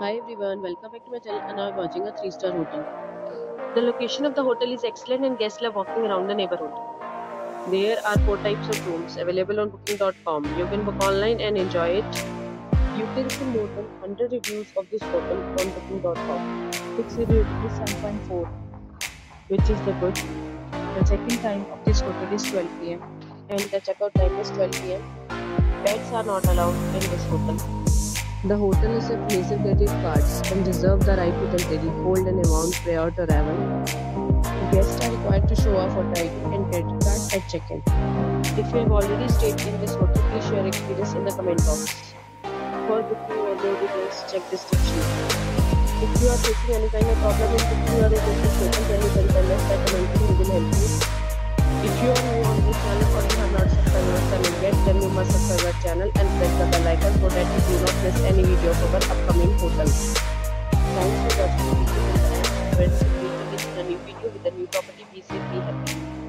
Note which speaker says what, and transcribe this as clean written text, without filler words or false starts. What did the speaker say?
Speaker 1: Hi everyone, welcome back to my channel and I'm watching a 3-star hotel. The location of the hotel is excellent and guests love walking around the neighborhood. There are 4 types of rooms available on booking.com. You can book online and enjoy it. You can see more than 100 reviews of this hotel on booking.com. Its review is 7.4, which is the good. The check-in time of this hotel is 12 p.m. and the checkout time is 12 p.m. Pets are not allowed in this hotel. The hotel accepts major credit cards and reserves the right to temporarily hold an amount prior to arrival. Guests are required to show a photo ID and credit card at check-in. If you have already stayed in this hotel, please share your experience in the comment box. For booking or more details, check description. If you are facing any kind of problem in booking or in this hotel, then you can tell us by commenting. We will help you. If you are new on this channel or you have not subscribed our channel yet, then you must subscribe our channel and press the bell icon so that you do not miss any video of our upcoming hotels. Thanks for watching the video. Friends, we'll meet again in a new video with a new property. Be safe, be happy.